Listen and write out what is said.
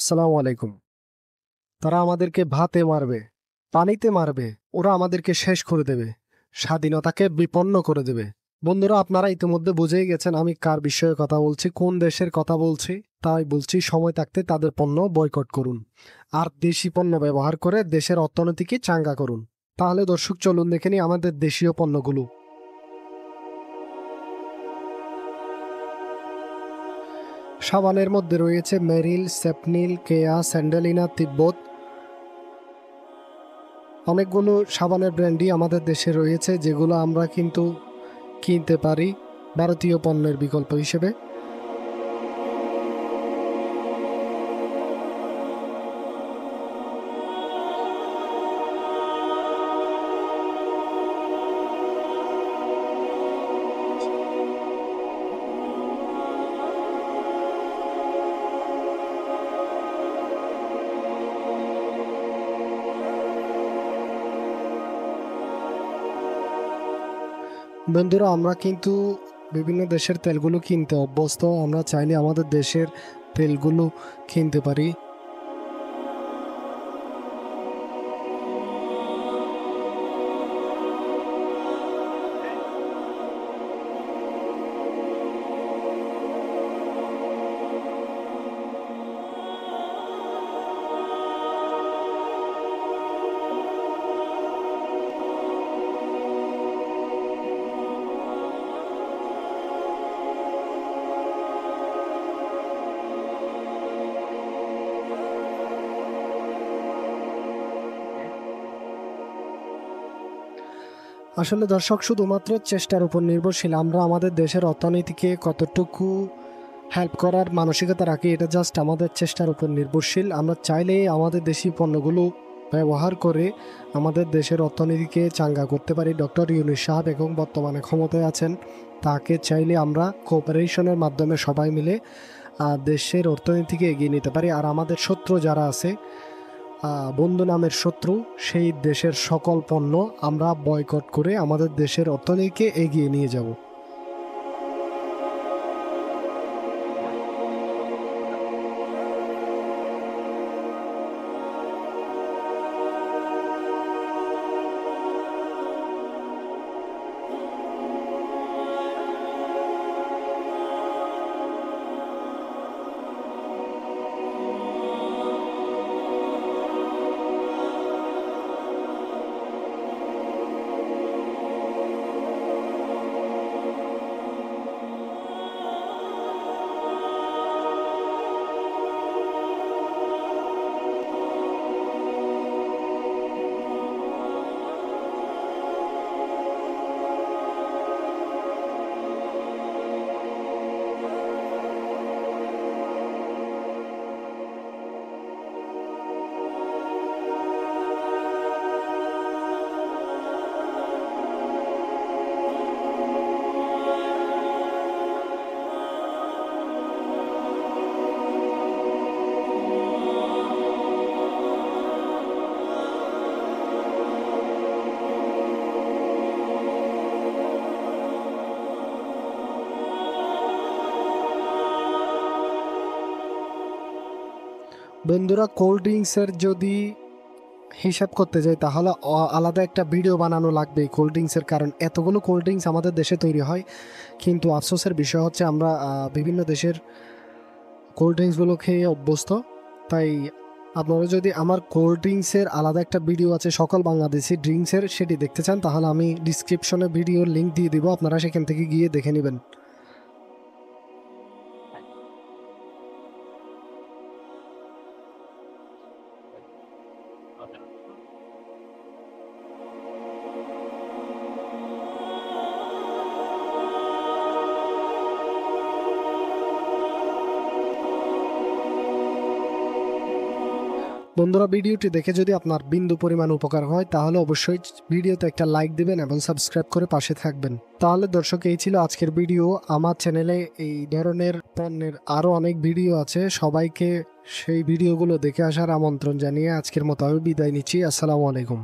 আসসালামু আলাইকুম। তারা আমাদেরকে ভাতে মারবে, পানিতে মারবে, ওরা আমাদেরকে শেষ করে দেবে, স্বাধীনতাকে বিপন্ন করে দেবে। বন্ধুরা, আপনারা ইতিমধ্যে বুঝেই গেছেন আমি কার বিষয়ে কথা বলছি, কোন দেশের কথা বলছি। তাই বলছি, সময় থাকতে তাদের পণ্য বয়কট করুন আর দেশি পণ্য ব্যবহার করে দেশের অর্থনীতিকে চাঙ্গা করুন। তাহলে দর্শক, চলুন দেখে নিই আমাদের দেশীয় পণ্যগুলো। সাবানের মধ্যে রয়েছে মেরিল, সেপনিল, কেয়া, স্যান্ডেলিনা, তিব্বত। অনেকগুলো সাবানের ব্র্যান্ডই আমাদের দেশে রয়েছে, যেগুলো আমরা কিন্তু কিনতে পারি ভারতীয় পণ্যের বিকল্প হিসেবে। বন্ধুরা, আমরা কিন্তু বিভিন্ন দেশের তেলগুলো কিনতে অভ্যস্ত। আমরা চাইলে আমাদের দেশের তেলগুলো কিনতে পারি। আসলে দর্শক, শুধুমাত্র চেষ্টার উপর নির্ভরশীল। আমরা আমাদের দেশের অর্থনীতিকে কতটুকু হেল্প করার মানসিকতা রাখি, এটা জাস্ট আমাদের চেষ্টার উপর নির্ভরশীল। আমরা চাইলে আমাদের দেশি পণ্যগুলো ব্যবহার করে আমাদের দেশের অর্থনীতিকে চাঙ্গা করতে পারি। ডক্টর ইউনূস সাহেব এখন বর্তমানে ক্ষমতায় আছেন, তাকে চাইলে আমরা কোঅপারেশনের মাধ্যমে সবাই মিলে দেশের অর্থনীতিকে এগিয়ে নিতে পারি। আর আমাদের শত্রু যারা আছে, বন্ধু নামের শত্রু, সেই দেশের সকল পণ্য আমরা বয়কট করে আমাদের দেশের অর্থনীতিকে এগিয়ে নিয়ে যাব। বন্ধুরা, কোল্ড ড্রিঙ্কসের যদি হিসাব করতে যাই, তাহলে আলাদা একটা ভিডিও বানানো লাগবে এই কোল্ড ড্রিঙ্কসের। কারণ এতগুলো কোল্ড ড্রিঙ্কস আমাদের দেশে তৈরি হয়, কিন্তু আফসোসের বিষয় হচ্ছে আমরা বিভিন্ন দেশের কোল্ড ড্রিঙ্কসগুলো খেয়ে অভ্যস্ত। তাই আপনারা যদি আমার কোল্ড ড্রিঙ্কসের আলাদা একটা ভিডিও আছে, সকল বাংলাদেশি ড্রিঙ্কসের, সেটি দেখতে চান, তাহলে আমি ডিসক্রিপশনে ভিডিওর লিঙ্ক দিয়ে দিব, আপনারা সেখান থেকে গিয়ে দেখে নেবেন। বন্ধুরা, ভিডিওটি দেখে যদি আপনার বিন্দু পরিমাণ উপকার হয়, তাহলে অবশ্যই ভিডিওতে একটা লাইক দিবেন এবং সাবস্ক্রাইব করে পাশে থাকবেন। তাহলে দর্শক, এই ছিল আজকের ভিডিও। আমার চ্যানেলে এই ধরনের পণ্যের আরও অনেক ভিডিও আছে, সবাইকে সেই ভিডিওগুলো দেখে আসার আমন্ত্রণ জানিয়ে আজকের মতো আমি বিদায় নিচ্ছি। আসসালামু আলাইকুম।